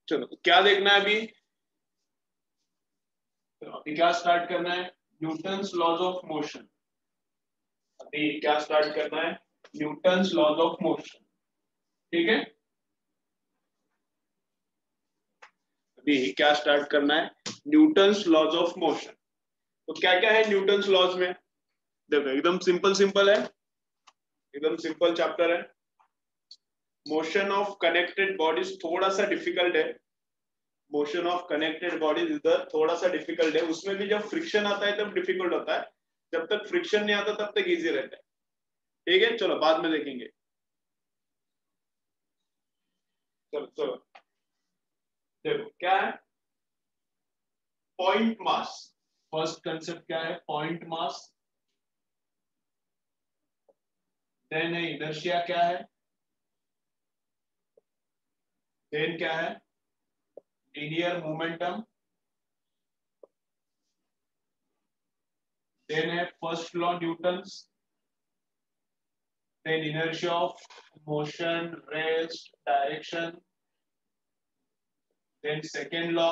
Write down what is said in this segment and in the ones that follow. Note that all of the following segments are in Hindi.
चलो क्या देखना है अभी? तो अभी क्या स्टार्ट करना है? Newton's laws of motion. अभी क्या स्टार्ट करना है? Newton's laws of motion. ठीक है, अभी क्या स्टार्ट करना है? Newton's laws of motion. तो क्या क्या है न्यूटन्स लॉज में? देखो एकदम सिंपल सिंपल है, एकदम सिंपल चैप्टर है। मोशन ऑफ कनेक्टेड बॉडीज थोड़ा सा डिफिकल्ट है, मोशन ऑफ कनेक्टेड बॉडीज इधर थोड़ा सा डिफिकल्ट है। उसमें भी जब फ्रिक्शन आता है तब डिफिकल्ट होता है, जब तक फ्रिक्शन नहीं आता तब तक इजी रहता है। ठीक है, चलो बाद में देखेंगे। चलो चलो देखो क्या है, पॉइंट मास। फर्स्ट कंसेप्ट क्या है? Point mass. देन है इनर्शिया क्या है? देन क्या है? Linear momentum. देन है first law Newton's. Then inertia of motion, rest, direction. Then second law,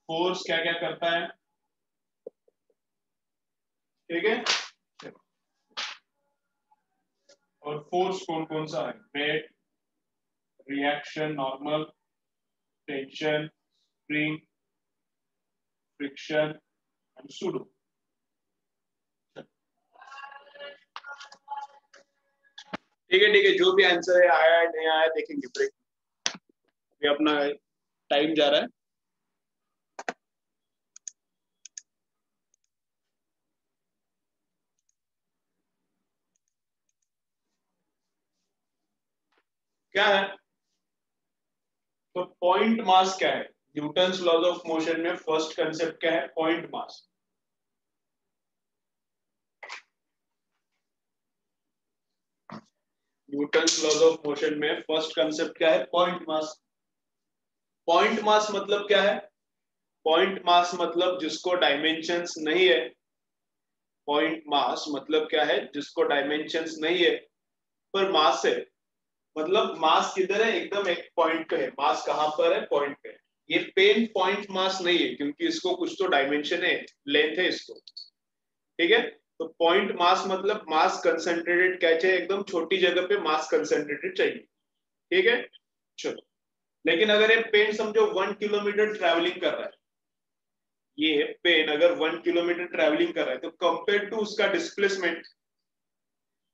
force क्या क्या करता है। ठीक है, और फोर्स कौन कौन सा है? Weight, reaction, normal, tension, spring, friction and pseudo. ठीक है ठीक है, जो भी आंसर है आया नहीं आया देखेंगे ब्रेक। ये अपना टाइम जा रहा है। क्या है? तो पॉइंट मास क्या है? न्यूटन्स लॉज ऑफ मोशन में फर्स्ट कंसेप्ट क्या है? Point mass. Newton's laws of motion में फर्स्ट कंसेप्ट क्या है? पॉइंट मास। पॉइंट मास मतलब क्या है? पॉइंट मास मतलब जिसको डायमेंशंस नहीं है। पॉइंट मास मतलब क्या है? जिसको डायमेंशंस नहीं है पर मास है। मतलब मास किधर है? एकदम एक पॉइंट पे है। मास कहां पर है? पॉइंट पे है। ये पेन पॉइंट मास नहीं है क्योंकि इसको कुछ तो डायमेंशन है, लेंथ है इसको। ठीक है, तो पॉइंट मास मतलब मास कंसेंट्रेटेड क्या चाहिए? एकदम छोटी जगह पे मास कंसेंट्रेटेड चाहिए। ठीक है, चलो। लेकिन अगर ये पेन समझो 1 किलोमीटर ट्रैवलिंग कर रहा है, ये पेन अगर 1 किलोमीटर ट्रैवलिंग कर रहा है तो कंपेयर टू उसका डिस्प्लेसमेंट,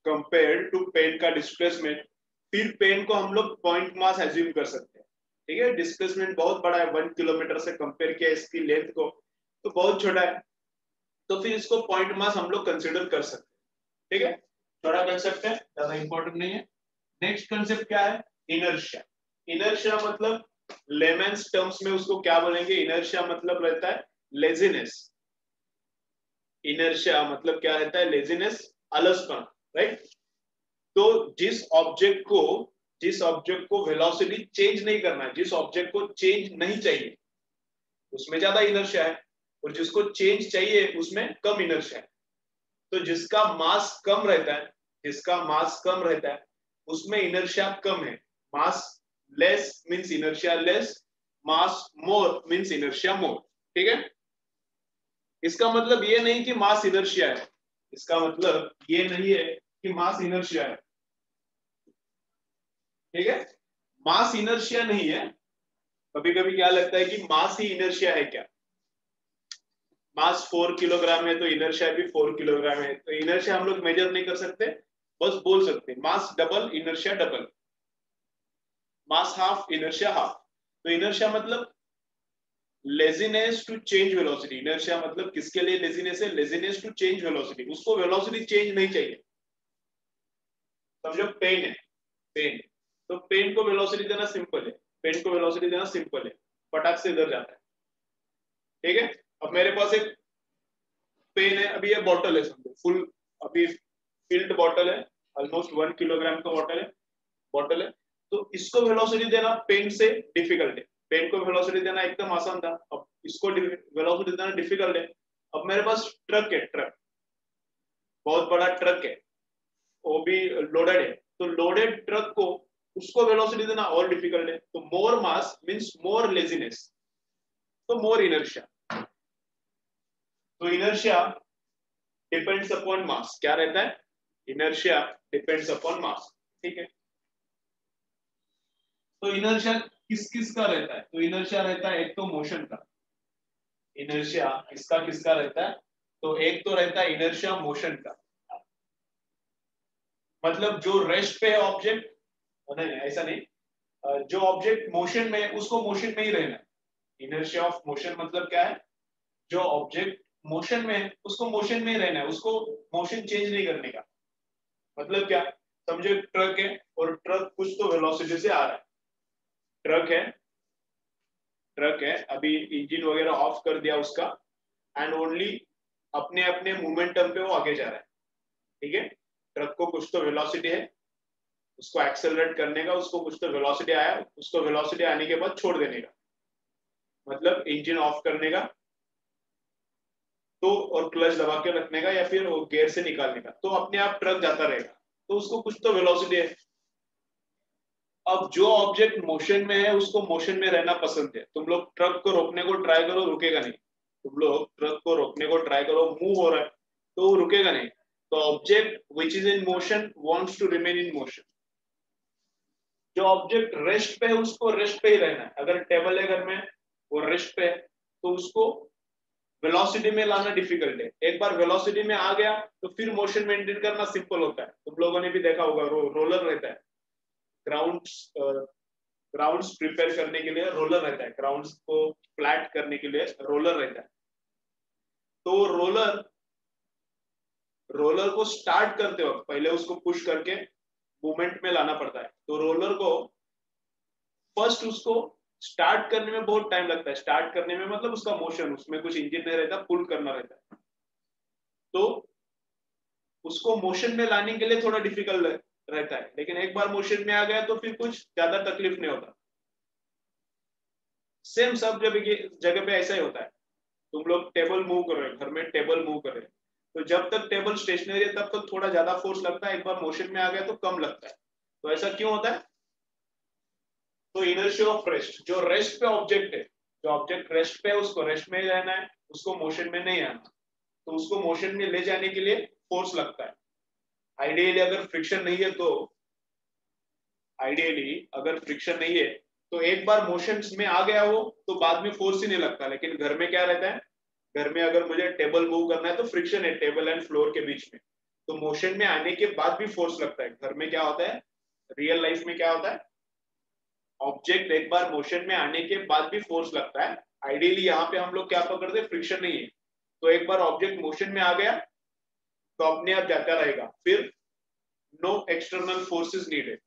कंपेयर टू पेन का डिस्प्लेसमेंट, फिर पेन को हम लोग पॉइंट मास एज्यूम कर सकते हैं। ठीक है, डिस्प्लेसमेंट बहुत बड़ा है, 1 किलोमीटर से कंपेयर किया इसकी लेंथ को तो बहुत छोटा है, तो फिर इसको पॉइंट मास हम लोग कंसिडर कर सकते हैं। ठीक है, छोटा कंसेप्ट है, ज्यादा इंपॉर्टेंट नहीं है। नेक्स्ट कंसेप्ट क्या है? इनर्शिया। इनर्शिया मतलब लेमन्स टर्म्स में उसको क्या बोलेंगे? इनर्शिया मतलब रहता है लेजीनेस। इनर्शिया मतलब क्या रहता है? लेजीनेस, अलसपन। राइट, तो जिस ऑब्जेक्ट को वेलोसिटी चेंज नहीं करना है, जिस ऑब्जेक्ट को चेंज नहीं चाहिए उसमें ज्यादा इनर्शिया है, और जिसको चेंज चाहिए उसमें कम इनर्शिया है। तो जिसका मास कम रहता है, जिसका मास कम रहता है उसमें इनर्शिया कम है। मास लेस मींस इनर्शिया लेस, मास मोर मींस इनर्शिया मोर। ठीक है, इसका मतलब ये नहीं कि मास इनर्शिया है, इसका मतलब ये नहीं है कि मास इनर्शिया है। ठीक है, मास इनर्शिया नहीं है। कभी कभी क्या लगता है कि मास ही इनर्शिया है क्या? मास 4 किलोग्राम है तो इनर्शिया भी 4 किलोग्राम है, तो इनर्शिया हम लोग मेजर नहीं कर सकते, बस बोल सकते mass double inertia double, mass half inertia half. तो इनर्शिया मतलब laziness to change velocity. Inertia मतलब किसके लिए लेजीनेस है? लेजीनेस टू चेंज वेलोसिटी, उसको वेलोसिटी चेंज नहीं चाहिए। समझो पेन है, पेन, तो पेन को वेलोसिटी देना सिंपल है, पेन को वेलोसिटी देना सिंपल है, फटाक से इधर जाता है। ठीक है, अब मेरे पास एक पेन है, अभी ये बॉटल है समझो फुल, अभी फिल्ड बॉटल है, ऑलमोस्ट 1 किलोग्राम का बॉटल है, तो इसको वेलोसिटी देना पेन से डिफिकल्ट है। पेन को वेलोसिटी देना एकदम आसान था, अब इसको वेलोसिटी देना डिफिकल्ट है। अब मेरे पास ट्रक है, ट्रक, बहुत बड़ा ट्रक है, वो भी लोडेड है, तो लोडेड ट्रक को उसको वेलोसिटी देना और डिफिकल्ट है। तो मोर मास मींस मोर लेजीनेस, तो मोर इनर्शिया। तो इनर्शिया डिपेंड्स अपॉन मास, क्या रहता है, इनर्शिया डिपेंड्स अपॉन मास, ठीक है। तो इनर्शिया किस किस का रहता है, तो इनर्शिया रहता है एक तो मोशन का, इनर्शिया किसका किसका रहता है, तो एक तो रहता है इनर्शिया मोशन का, मतलब जो रेस्ट पे है ऑब्जेक्ट, नहीं ऐसा नहीं, जो ऑब्जेक्ट मोशन में है उसको मोशन में ही रहना है। इनर्शिया ऑफ मोशन मतलब क्या है, जो ऑब्जेक्ट मोशन में है उसको मोशन में ही रहना है, उसको मोशन चेंज नहीं करने का। मतलब क्या, समझो ट्रक है और ट्रक कुछ तो वेलोसिटी से आ रहा है, ट्रक है, ट्रक है, अभी इंजन वगैरह ऑफ कर दिया उसका, एंड ओनली अपने अपने मोमेंटम पे वो आगे जा रहा है, ठीक है। ट्रक को कुछ तो वेलोसिटी है, उसको एक्सेलरेट करने का, उसको कुछ तो वेलोसिटी आया, उसको वेलोसिटी आने के बाद छोड़ देने का, मतलब इंजन ऑफ करने का तो, और क्लच दबा के रखने का या फिर वो गियर से निकालने का, तो अपने आप ट्रक जाता रहेगा, तो उसको कुछ तो वेलोसिटी है। अब जो ऑब्जेक्ट मोशन में है उसको मोशन में रहना पसंद है, तुम लोग ट्रक को रोकने को ट्राई करो, रुकेगा नहीं। तुम लोग ट्रक को रोकने को ट्राई करो, मूव हो रहा है तो वो रुकेगा नहीं। तो object which is in motion wants to remain in motion. जो ऑब्जेक्ट रेस्ट पे है उसको रेस्ट पे ही रहना है। अगर टेबल है घर में, वो रेस्ट पे है, तो उसको वेलोसिटी में लाना डिफिकल्ट है। एक बार वेलोसिटी में आ गया तो फिर मोशन मेंटेन करना सिंपल होता है। तुम लोगों ने भी देखा होगा, रोलर रहता है, ग्राउंड्स ग्राउंड्स प्रिपेयर करने के लिए रोलर रहता है, ग्राउंड्स को फ्लैट करने के लिए रोलर रहता है। तो रोलर रोलर को स्टार्ट करते वक्त पहले उसको पुश करके मूवमेंट में लाना पड़ता है। तो रोलर को फर्स्ट उसको स्टार्ट करने में बहुत टाइम लगता है, स्टार्ट करने में मतलब उसका मोशन, उसमें कुछ इंजन नहीं रहता, पुल करना रहता है, तो उसको मोशन में लाने के लिए थोड़ा डिफिकल्ट रहता है। लेकिन एक बार मोशन में आ गया तो फिर कुछ ज्यादा तकलीफ नहीं होता। सेम सब जगह पे ऐसा ही होता है। तुम लोग टेबल मूव कर रहे हो, घर में टेबल मूव कर रहे हो, तो जब तक टेबल स्टेशनरी है तब तक थोड़ा ज्यादा फोर्स लगता है, एक बार मोशन में आ गया तो कम लगता है। तो ऐसा क्यों होता है, तो इनर्शिया ऑफ रेस्ट, जो रेस्ट पे ऑब्जेक्ट है, जो ऑब्जेक्ट रेस्ट पे है उसको रेस्ट में ही रहना है, उसको मोशन में नहीं आना, तो उसको मोशन में ले जाने के लिए फोर्स लगता है। आइडियली अगर फ्रिक्शन नहीं है तो, आइडियली अगर फ्रिक्शन नहीं है तो एक बार मोशन में आ गया वो तो बाद में फोर्स ही नहीं लगता। लेकिन घर में क्या रहता है, घर में अगर मुझे टेबल मूव करना है तो फ्रिक्शन है टेबल एंड फ्लोर के बीच में, तो मोशन में आने के बाद भी फोर्स लगता है। घर में क्या होता है, रियल लाइफ में क्या होता है, ऑब्जेक्ट एक बार मोशन में आने के बाद भी फोर्स लगता है। आइडियली यहाँ पे हम लोग क्या पकड़ते हैं, फ्रिक्शन नहीं है, तो एक बार ऑब्जेक्ट मोशन में आ गया तो अपने आप जाता रहेगा, फिर नो एक्सटर्नल फोर्सेस नीडेड।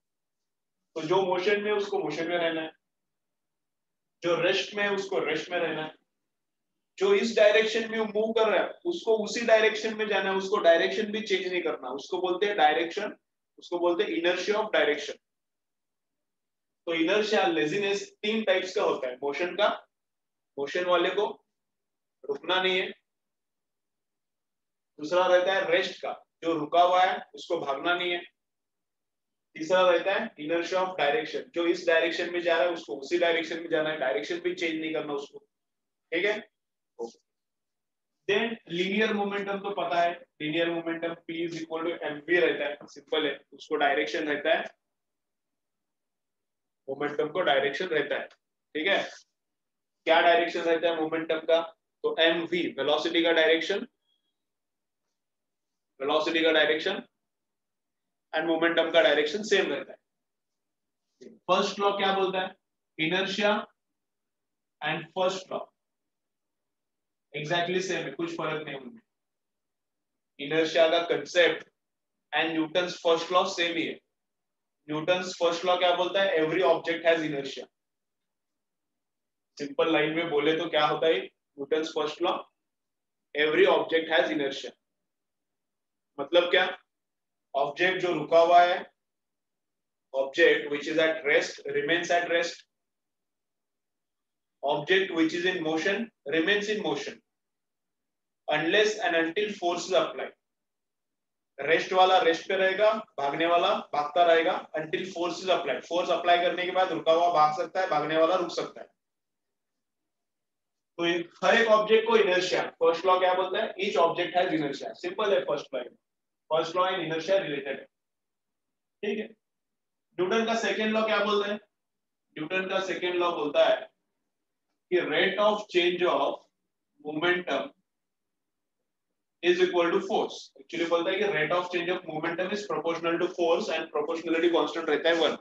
तो जो मोशन में उसको मोशन में रहना है, जो रेस्ट में है उसको रेस्ट में रहना है, जो इस डायरेक्शन में मूव कर रहा है उसको उसी डायरेक्शन में जाना है, उसको डायरेक्शन भी चेंज नहीं करना, उसको बोलते हैं डायरेक्शन, उसको बोलते हैं इनर्शिया ऑफ डायरेक्शन। तो इनर्शिया लेजीनेस तीन टाइप्स का होता है, मोशन का, मोशन वाले को रुकना नहीं है, दूसरा रहता है रेस्ट का, जो रुका हुआ है उसको भागना नहीं है, तीसरा रहता है इनर्शिया ऑफ डायरेक्शन, जो इस डायरेक्शन में जा रहा है उसको उसी डायरेक्शन में जाना है, डायरेक्शन भी चेंज नहीं करना उसको, ठीक है। देन लीनियर मोमेंटम तो पता है, linear momentum p is equal to mv रहता है, सिंपल है, उसको डायरेक्शन रहता है, मोमेंटम को डायरेक्शन रहता है, ठीक है। क्या डायरेक्शन रहता है मोमेंटम का, तो mv वेलोसिटी का डायरेक्शन, वेलोसिटी का डायरेक्शन एंड मोमेंटम का डायरेक्शन सेम रहता है। फर्स्ट लॉ क्या बोलता है, inertia and first law exactly same है, कुछ फर्क नहीं उनमें। इनर्शिया का concept and Newton's first law same ही है। न्यूटन्स फर्स्ट लॉ क्या बोलता है, every object has inertia. Simple line में बोले तो क्या होता है Newton's first law, every object has inertia. मतलब क्या, ऑब्जेक्ट जो रुका हुआ है, object which is at rest remains at rest, object which is in motion remains in motion, unless and until force is applied, rest वाला रेस्ट पे रहेगा, भागने वाला भागता रहेगा until force is applied. Force apply करने के बाद रुका हुआ भाग सकता है, भागने वाला रुक सकता है। तो हर एक ऑब्जेक्ट को इनर्शिया, फर्स्ट लॉ क्या बोलता है, each object has inertia. Simple है first law, first law and inertia related है, ठीक है। न्यूटन का सेकंड लॉ क्या बोलता है, न्यूटन का सेकंड लॉ बोलता है कि rate of change of momentum is equal to force. Actually बोलता है कि rate of change of momentum is proportional to force and proportionality constant रहता है 1।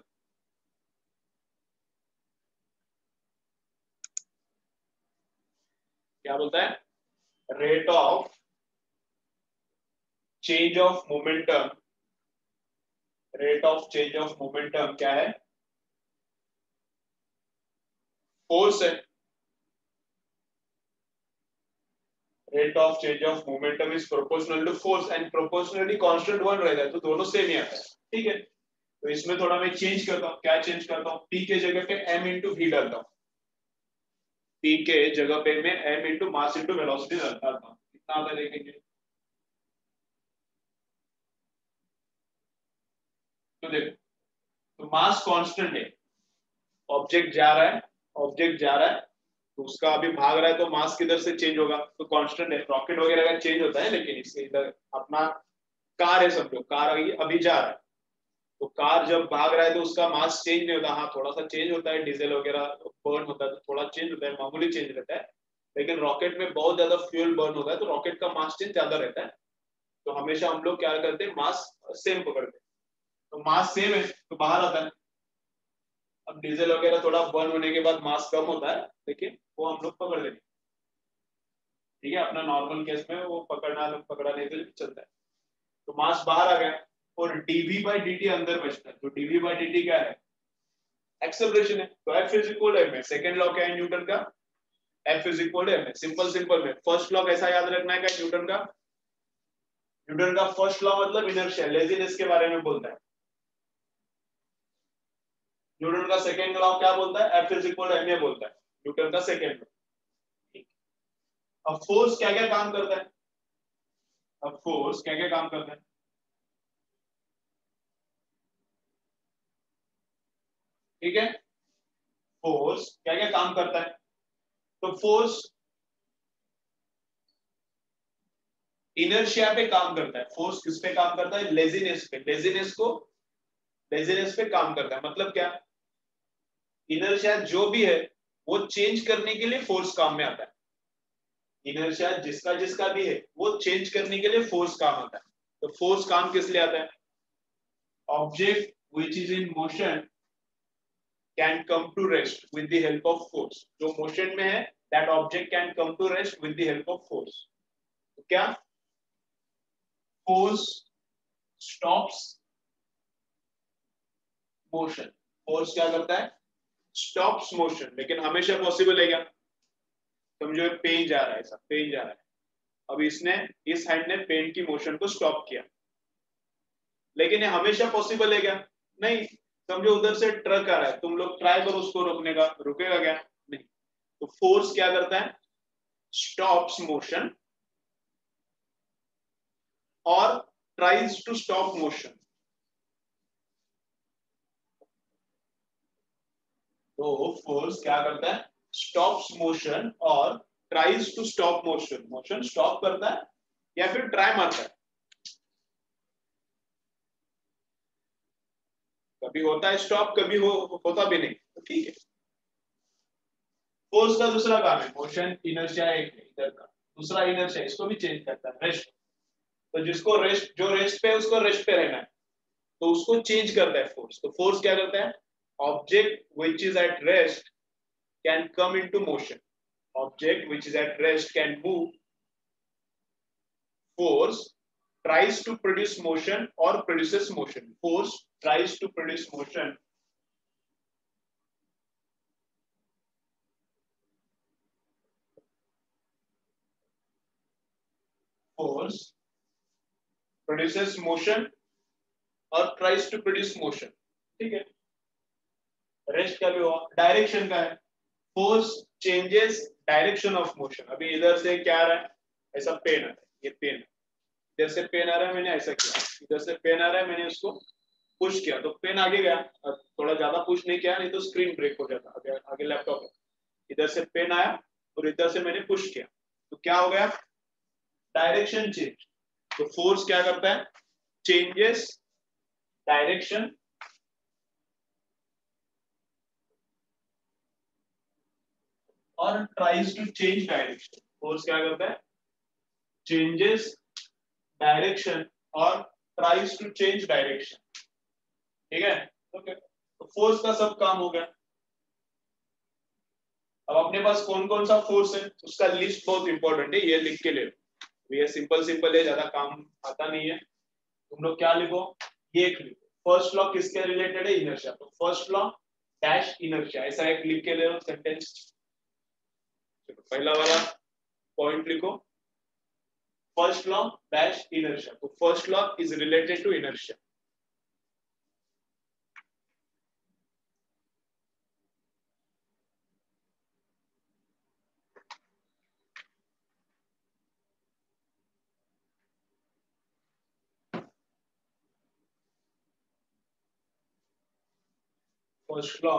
क्या बोलता है, rate of change of momentum, rate of change of momentum क्या है, फोर्स है। Rate of change of momentum is proportional to force and proportionality constant 1 रहता है, तो दोनों सेम ही आता है, ठीक है। तो इसमें थोड़ा मैं चेंज करता हूँ, क्या चेंज करता हूँ, p के जगह पे m इंटू v डालता हूँ, p के जगह पे मैं m into mass into velocity डालता हूँ। कितना आता है देखेंगे, तो देखो, तो मास कांस्टेंट है, ऑब्जेक्ट जा रहा है, ऑब्जेक्ट जा रहा है, तो उसका अभी भाग रहा है, तो मास किधर से चेंज होगा, तो कांस्टेंट है। रॉकेट वगैरह का चेंज होता है, लेकिन इसके इधर अपना कार है, समझो कार अभी जा रहा है, तो कार जब भाग रहा है तो उसका मास चेंज नहीं होता, हाँ थोड़ा सा चेंज होता है, डीजल वगैरह बर्न होता है तो थोड़ा चेंज होता है, मामूली चेंज रहता है। लेकिन रॉकेट में बहुत ज्यादा फ्यूल बर्न होता है, तो रॉकेट का मास चेंज ज्यादा रहता है। तो हमेशा हम लोग क्या करते हैं, मास सेम पकड़ते हैं, तो मास सेम है तो बाहर आता है। अब डीजल वगैरह थोड़ा बर्न होने के बाद मास कम होता है, लेकिन वो हम लोग पकड़ लेंगे, ठीक है। अपना नॉर्मल केस में वो पकड़ा नहीं तो चलता है। तो मास बाहर आ गया और dv बाई dt अंदर बचता है, तो dv बाई dt क्या है, एक्सेलरेशन है। तो F is equal to m, second law क्या है न्यूटन का, F is equal to m। Simple simple में फर्स्ट लॉ कैसा याद रखना है न्यूटन का, न्यूटन का फर्स्ट लॉ मतलब इनर्शिया, लेजीनेस के बारे में बोलता है। न्यूटन का सेकंड लॉ क्या बोलता है, F is equal to ma बोलता है, न्यूटन का सेकंड लॉ। अब फोर्स क्या क्या काम करता है, अब फोर्स क्या क्या काम करता है, ठीक है। फोर्स क्या क्या काम करता है, तो फोर्स इनर्शिया पे काम करता है। फोर्स किस पे काम करता है, लेजीनेस पे, लेजीनेस पे काम करता है। मतलब क्या, इनर्शिया जो भी है वो चेंज करने के लिए फोर्स काम में आता है। इनर्शिया जिसका जिसका भी है वो चेंज करने के लिए फोर्स काम आता है। तो फोर्स काम किस लिए आता है, object which is in motion can come to rest with the help of force. जो मोशन में है that object can come to rest with the help of force. तो क्या, फोर्स स्टॉप्स मोशन, फोर्स क्या करता है, स्टॉप्स मोशन। लेकिन हमेशा पॉसिबल है क्या, समझो पेन जा रहा है, ऐसा पेन जा रहा है, अब इसने इस हैंड ने पेन की मोशन को स्टॉप किया, लेकिन ये हमेशा पॉसिबल है क्या, नहीं। समझो उधर से ट्रक आ रहा है, तुम लोग ट्राई करो उसको रोकने का, रुकेगा क्या, नहीं। तो फोर्स क्या करता है, स्टॉप्स मोशन और ट्राइज टू स्टॉप मोशन। तो फोर्स क्या करता है, स्टॉप्स मोशन और tries to stop motion, motion stop करता है या फिर ट्राई मारता है। कभी होता है स्टॉप, कभी होता भी नहीं, तो ठीक है। फोर्स का दूसरा काम है, मोशन इनर्शिया एक है इधर का, दूसरा इनर्शिया इसको भी चेंज करता है, रेस्ट। तो जिसको रेस्ट, जो रेस्ट पे है उसको रेस्ट पे रहना है, तो उसको चेंज करता है फोर्स। तो फोर्स क्या करता है, object which is at rest can come into motion, object which is at rest can move, force tries to produce motion or produces motion, force tries to produce motion force produces motion और tries to produce motion, ठीक है। रेस्ट का भी हुआ, डायरेक्शन का है, force changes direction of motion. अभी इधर से क्या आ रहा है, ऐसा पेन है, ये पेन है, इधर से पेन आ रहा है, मैंने ऐसा किया, इधर से पेन आ रहा है, मैंने उसको पुश किया तो पेन आगे गया, थोड़ा ज्यादा पुश नहीं किया नहीं तो स्क्रीन ब्रेक हो जाता, आगे लैपटॉप है। इधर से पेन आया और इधर से मैंने पुश किया तो क्या हो गया, डायरेक्शन चेंज। तो फोर्स क्या करता है, चेंजेस डायरेक्शन और tries to change direction. Force क्या करता है, चेंजेस डायरेक्शन और ट्राइज टू चेंज डायरेक्शन। ठीक है, ओके, तो फोर्स का सब काम हो गया। अब अपने पास कौन कौन सा फोर्स है उसका लिस्ट बहुत इंपॉर्टेंट है, ये लिख के ले लो। ये सिंपल सिंपल है, ज्यादा काम आता नहीं है। तुम लोग क्या लिखो, ये एक लिखो, फर्स्ट लॉ किसके रिलेटेड है, इनर्शिया, तो फर्स्ट लॉ डैश इनर्शिया, ऐसा एक लिख के ले लो सेंटेंस। चलो पहला वाला पॉइंट लिखो, फर्स्ट लॉ डैश इनर्शिया, तो first law is related to inertia. First law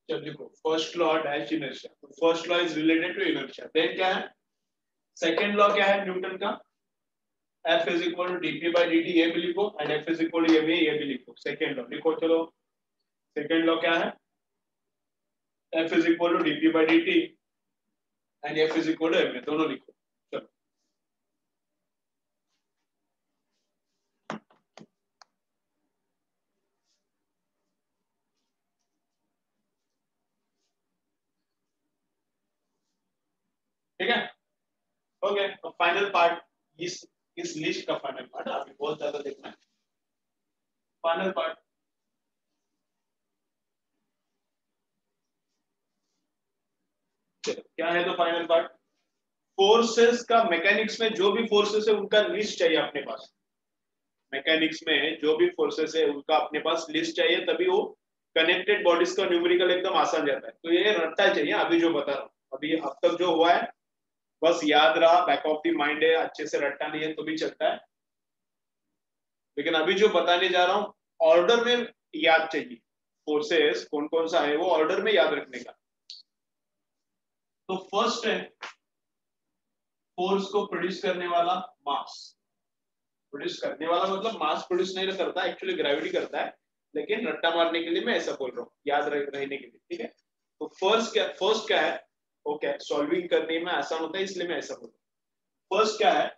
चल लिखो, फर्स्ट लॉ डैश इनर्शिया, तो first law is related to inertia. Then क्या है, सेकंड लॉ क्या है न्यूटन का, F is equal to dp by dt, ये भी लिखो, and F is equal to ये भी लिखो। सेकंड लॉ लिखो, चलो सेकंड लॉ क्या है, F is equal to dp by dt and F is equal to ma, दोनों लिखो। चलो ठीक है, ओके, अब फाइनल पार्ट, इस लिस्ट का फाइनल पार्ट, अभी बहुत ज्यादा देखना है। फाइनल पार्ट, चलो क्या है तो फाइनल पार्ट, फोर्सेस का, मैकेनिक्स में जो भी फोर्सेस है उनका लिस्ट चाहिए अपने पास। मैकेनिक्स में जो भी फोर्सेस है उनका अपने पास लिस्ट चाहिए, तभी वो कनेक्टेड बॉडीज का न्यूमेरिकल एकदम आसान जाता है। तो ये रट्टा चाहिए, अभी जो बता रहा हूँ, अभी अब तक जो हुआ है बस याद रहा, बैक ऑफ द माइंड है, अच्छे से रट्टा नहीं है तो भी चलता है, लेकिन अभी जो बताने जा रहा हूँ ऑर्डर में याद चाहिए। फोर्सेस कौन कौन सा है वो ऑर्डर में याद रखने का। तो फर्स्ट है फोर्स को प्रोड्यूस करने वाला मास। प्रोड्यूस करने वाला मतलब मास प्रोड्यूस नहीं करता, एक्चुअली ग्रेविटी करता है, लेकिन रट्टा मारने के लिए मैं ऐसा बोल रहा हूँ, याद रहने के लिए। ठीक है, तो फर्स्ट क्या है, ओके, सॉल्विंग करने में आसान होता है इसलिए मैं ऐसा बोल रहा हूँ। फर्स्ट क्या है,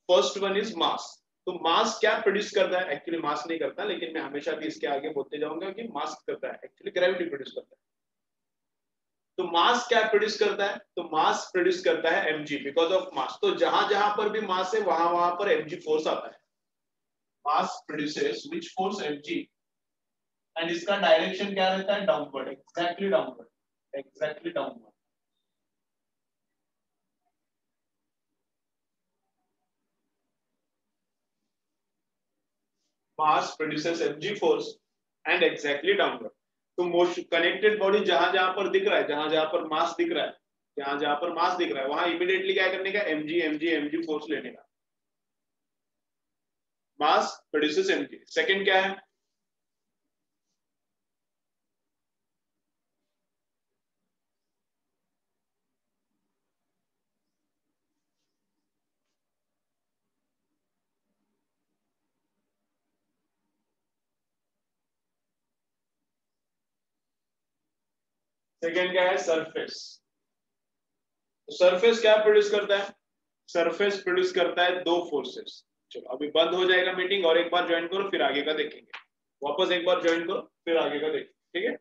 फर्स्ट वन इज मास। तो मास क्या प्रोड्यूस करता है, एक्चुअली मास नहीं करता, लेकिन मैं हमेशा भी इसके आगे बोलते जाऊंगा कि मास करता है, एक्चुअली ग्रेविटी प्रोड्यूस करता है। तो मास क्या प्रोड्यूस करता है, तो मास प्रोड्यूस करता है mg, बिकॉज ऑफ मास। तो जहां जहां पर भी मास है वहां वहां पर mg फोर्स आता है। Mass produces which force mg, and इसका डायरेक्शन क्या रहता है, downward, exactly downward, exactly downward. Mass produces mg force and exactly downward. तो मोशन कनेक्टेड बॉडी जहां जहां पर दिख रहा है, जहां जहां पर मास दिख रहा है, जहां जहां पर मास दिख रहा है वहां इमीडिएटली क्या करने का, mg फोर्स लेने का। मास प्रोड्यूसेस mg। सेकंड क्या है, सेकंड क्या है, सरफेस। तो सरफेस क्या प्रोड्यूस करता है, सरफेस प्रोड्यूस करता है दो फोर्सेस। चलो अभी बंद हो जाएगा मीटिंग, और एक बार ज्वाइन करो फिर आगे का देखेंगे। वापस एक बार ज्वाइन करो फिर आगे का देखेंगे, ठीक है।